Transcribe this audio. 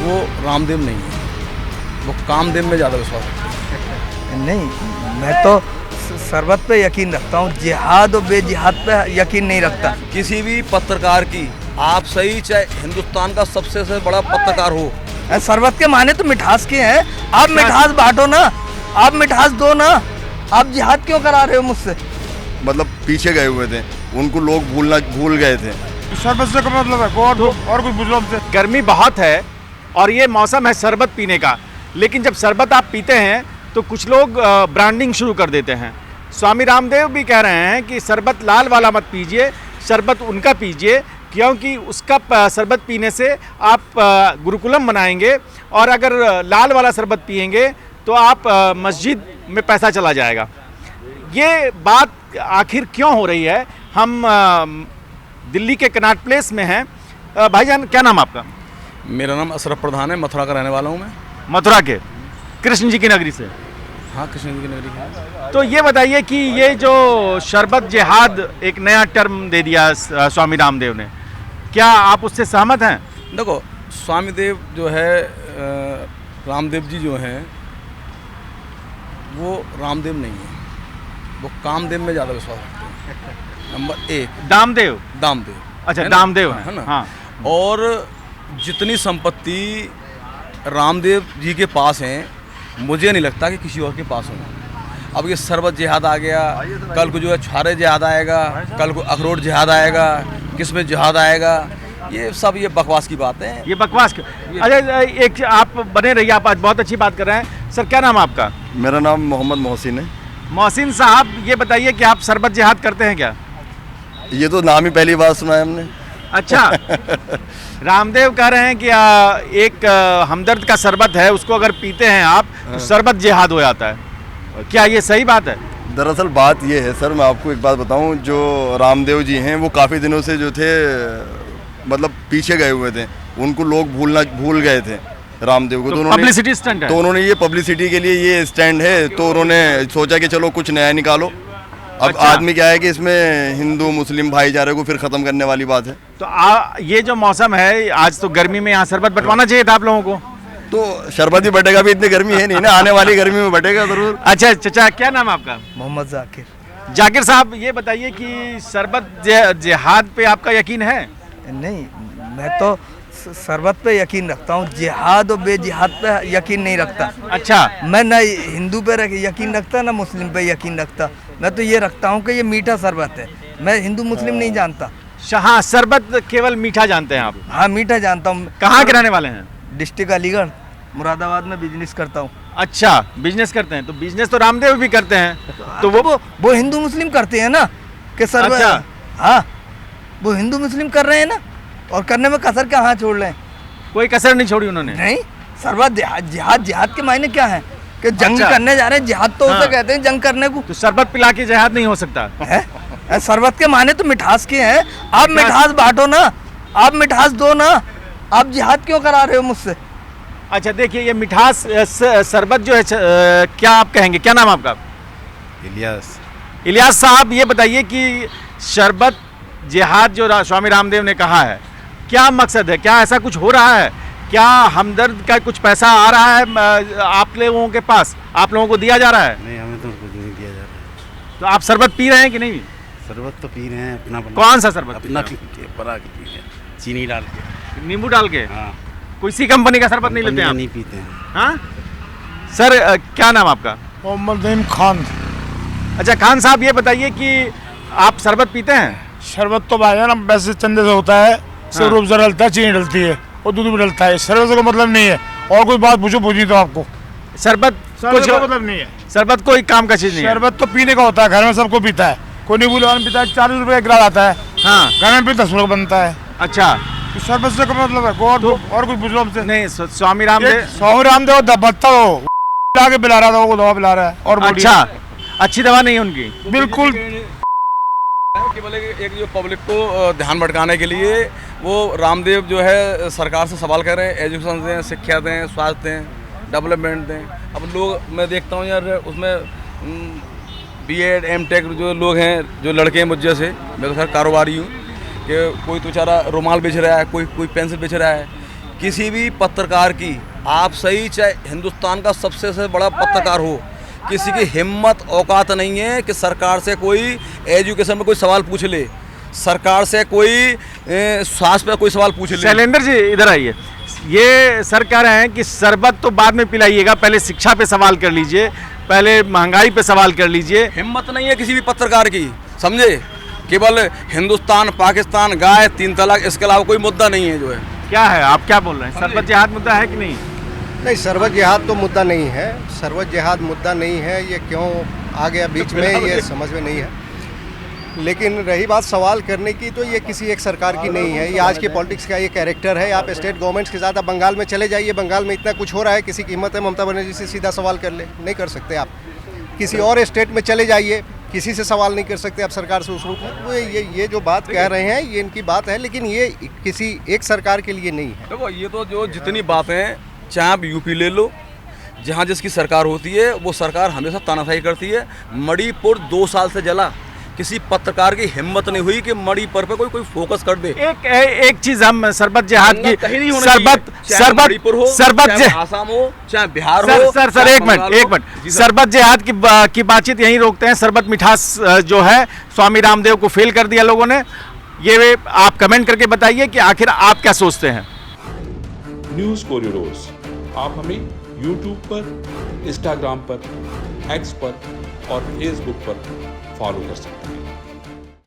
वो रामदेव नहीं है, वो कामदेव में ज़्यादा विश्वास रखते हैं। नहीं, मैं तो शरबत पे यकीन रखता हूँ, जिहाद और बेजिहाद पे यकीन नहीं रखता। किसी भी पत्रकार की आप सही, चाहे हिंदुस्तान का सबसे बड़ा पत्रकार हो, शरबत के माने तो मिठास के हैं। आप मिठास बांटो ना, आप मिठास दो ना, आप जिहाद क्यों करा रहे हो मुझसे? मतलब पीछे गए हुए थे, उनको लोग भूल गए थे। शरबत से क्या मतलब है? और कुछ पूछ लो हमसे। गर्मी बहुत है और ये मौसम है शरबत पीने का, लेकिन जब शरबत आप पीते हैं तो कुछ लोग ब्रांडिंग शुरू कर देते हैं। स्वामी रामदेव भी कह रहे हैं कि शरबत लाल वाला मत पीजिए, शरबत उनका पीजिए, क्योंकि उसका शरबत पीने से आप गुरुकुलम बनाएंगे और अगर लाल वाला शरबत पिएंगे तो आप मस्जिद में पैसा चला जाएगा। ये बात आखिर क्यों हो रही है? हम दिल्ली के कनॉट प्लेस में हैं। भाईजान, क्या नाम आपका? मेरा नाम अशरफ प्रधान है, मथुरा का रहने वाला हूँ मैं। मथुरा के, कृष्ण जी की नगरी से। हाँ, कृष्ण जी की नगरी है। तो ये बताइए कि ये जो शरबत जिहाद एक नया टर्म दे दिया स्वामी रामदेव ने, क्या आप उससे सहमत हैं? देखो, स्वामी देव जो है, रामदेव जी जो हैं, वो रामदेव नहीं है, वो कामदेव में ज़्यादा विश्वास रखते हैं। नंबर एक, दामदेव। अच्छा, है ना? दामदेव है ना? हाँ। और जितनी संपत्ति रामदेव जी के पास हैं, मुझे नहीं लगता कि किसी और के पास हो। अब ये शरबत जिहाद आ गया, कल को जो है छुहारे जिहाद आएगा, कल को अखरोट जिहाद आएगा, किसमें जिहाद आएगा, ये बकवास की बात है। ये बकवास क्यों? अच्छा, एक आप बने रहिए, आप आज बहुत अच्छी बात कर रहे हैं। सर, क्या नाम है आपका? मेरा नाम मोहम्मद मोहसिन है। मोहसिन साहब, ये बताइए कि आप शरबत जिहाद करते हैं क्या? ये तो नाम ही पहली बार सुना है हमने। अच्छा। रामदेव कह रहे हैं कि एक हमदर्द का शरबत है, उसको अगर पीते हैं आप तो शरबत जिहाद हो जाता है। क्या ये सही बात है? दरअसल बात ये है सर, मैं आपको एक बात बताऊं, जो रामदेव जी हैं वो काफ़ी दिनों से जो थे मतलब पीछे गए हुए थे, उनको लोग भूल गए थे रामदेव को। तो पब्लिसिटी स्टंट है। तो उन्होंने ये पब्लिसिटी के लिए ये स्टैंड है, तो उन्होंने सोचा कि चलो कुछ नया निकालो। अब अच्छा। आदमी क्या है कि इसमें हिंदू मुस्लिम भाईचारे को फिर ख़त्म करने वाली बात है। तो ये जो मौसम है, आज तो गर्मी में यहाँ शरबत बंटवाना चाहिए था आप लोगों को। तो शरबत ही बटेगा भी, इतनी गर्मी है नहीं ना, आने वाली गर्मी में बटेगा जरूर। अच्छा चचा, क्या नाम आपका? मोहम्मद जाकिर। जाकिर साहब, ये बताइए कि शरबत जिहाद पे आपका यकीन है? नहीं, मैं तो शरबत पे यकीन रखता हूँ, जिहाद और बेजिहाद पे यकीन नहीं रखता। अच्छा। मैं ना हिंदू पे यकीन रखता, ना मुस्लिम पे यकीन रखता। मैं तो ये रखता हूँ कि ये मीठा शरबत है। मैं हिंदू मुस्लिम नहीं जानता। हाँ, शरबत केवल मीठा जानते हैं आप? हाँ, मीठा जानता हूँ। कहाँ के रहने वाले हैं? डिस्ट्रिक्ट अलीगढ़, मुरादाबाद में बिजनेस करता हूँ। अच्छा, बिजनेस करते हैं। तो बिजनेस तो रामदेव भी करते हैं, तो वो हिंदू मुस्लिम करते हैं ना कि शरबत। अच्छा। हाँ, वो हिंदू मुस्लिम कर रहे हैं ना, और करने में कसर क्या हाँ छोड़ रहे हैं? कोई कसर नहीं छोड़ी उन्होंने। नहीं, शरबत जिहाद के मायने क्या है कि जंग अच्छा। करने जा रहे हैं। जिहाद तो हाँ। उसे कहते हैं, जंग करने को। तो शरबत पिला के जिहाद नहीं हो सकता है? शरबत के माने तो मिठास के हैं। आप मिठास बांटो ना, आप मिठास दो ना, आप जिहाद क्यों करा रहे हो मुझसे? अच्छा, देखिए, ये मिठास शरबत जो है, क्या आप कहेंगे? क्या नाम आपका? इलियास साहब, ये बताइए कि शरबत जिहाद जो स्वामी रामदेव ने कहा है, क्या मकसद है? क्या ऐसा कुछ हो रहा है? क्या हमदर्द का कुछ पैसा आ रहा है आप लोगों के पास? आप लोगों को दिया जा रहा है? नहीं, हमें तो कुछ नहीं दिया जा रहा है। तो आप शरबत पी रहे हैं कि नहीं? शरबत तो पी रहे हैं अपना। कौन सा शरबत? अपना पी के, बना के पी रहे हैं, चीनी डाल के, नींबू डाल के। हाँ। कोई सी कंपनी का शरबत नहीं लेते हैं आप? नहीं पीते हैं। हाँ सर, क्या नाम आपका? मोहम्मद नईम खान। अच्छा खान साहब, ये बताइए कि आप शरबत पीते हैं? शरबत तो भाईजान हम वैसे चंदे से होता है, सिर्फ रूबजा डलता है, चीनी डलती है और दूध भी डलता है। शरबत का मतलब नहीं है। और कोई बात पूछी तो आपको शरबत शरबत कुछ का मतलब नहीं है। शरबत कोई काम का चीज नहीं है। शरबत तो पीने का होता है, घर में सबको पीता है। कोई नींबू लगाने पीता है, 40 रुपये का गिलास आता है। हाँ। घर में भी 10 रुपये बनता है। अच्छा, तो शरबत से का मतलब है और कुछ पूछ लो हमसे। नहीं, स्वामी रामदेव। स्वामी रामदेव बत्ता हो पिला के पिला रहा था, वो दवा पिला रहा है। और अच्छा, अच्छी दवा नहीं है उनकी? बिल्कुल। केवल एक जो पब्लिक को ध्यान भटकाने के लिए वो रामदेव जो है सरकार से सवाल कर रहे हैं, एजुकेशन दें, शिक्षा दें, स्वास्थ्य दें, डेवलपमेंट दें। अब लोग, मैं देखता हूँ यार, उसमें बीएड एमटेक जो लोग हैं, जो लड़के हैं मुझ जैसे, मैं तो खैर कारोबारी हूँ, कि कोई तो बेचारा रुमाल बेच रहा है, कोई पेंसिल बेच रहा है। किसी भी पत्रकार की, आप सही चाहे हिंदुस्तान का सबसे से बड़ा पत्रकार हो, किसी की हिम्मत औकात नहीं है कि सरकार से कोई एजुकेशन में कोई सवाल पूछ ले, सरकार से कोई स्वास्थ्य पर कोई सवाल पूछ ले। शैलेंद्र जी इधर आइए। ये सर कह रहे हैं कि शरबत तो बाद में पिलाइएगा, पहले शिक्षा पे सवाल कर लीजिए, पहले महंगाई पे सवाल कर लीजिए। हिम्मत नहीं है किसी भी पत्रकार की, समझे। केवल हिंदुस्तान, पाकिस्तान, गाय, 3 तलाक, इसके अलावा कोई मुद्दा नहीं है जो है। क्या है, आप क्या बोल रहे हैं? शरबत जिहाद मुद्दा है कि नहीं? नहीं, सरबत जिहाद तो मुद्दा नहीं है। सरबत जिहाद मुद्दा नहीं है, ये क्यों आ गया बीच में ये समझ में नहीं है। लेकिन रही बात सवाल करने की, तो ये किसी एक सरकार की नहीं है, ये आज की पॉलिटिक्स का ये कैरेक्टर है। आप स्टेट गवर्नमेंट्स के साथ आप बंगाल में चले जाइए, बंगाल में इतना कुछ हो रहा है, किसी की हिम्मत है ममता बनर्जी से सीधा सवाल कर ले? नहीं कर सकते आप। किसी और स्टेट में चले जाइए, किसी से सवाल नहीं कर सकते आप सरकार से उस रूप में। वो ये जो बात कह रहे हैं ये इनकी बात है, लेकिन ये किसी एक सरकार के लिए नहीं है। देखो, ये तो जो जितनी बातें, चाहे आप यूपी ले लो, जहाँ जिसकी सरकार होती है वो सरकार हमेशा तानाशाही करती है। मणिपुर 2 साल से जला, किसी पत्रकार की हिम्मत नहीं हुई कि मणिपुर पे कोई फोकस कर दे। एक चीज हम शरबत जिहाद की, कहीं नहीं होना चाहिए। मणिपुर हो, चाहे आसाम हो, चाहे बिहार हो। सर एक मिनट शरबत जिहाद की बातचीत यहीं रोकते हैं। शरबत मिठास जो है स्वामी रामदेव को फेल कर दिया लोगों ने। ये आप कमेंट करके बताइए कि आखिर आप क्या सोचते हैं। न्यूज़ कॉरिडोर्स आप हमें YouTube पर, Instagram पर, X पर और Facebook पर फॉलो कर सकते हैं।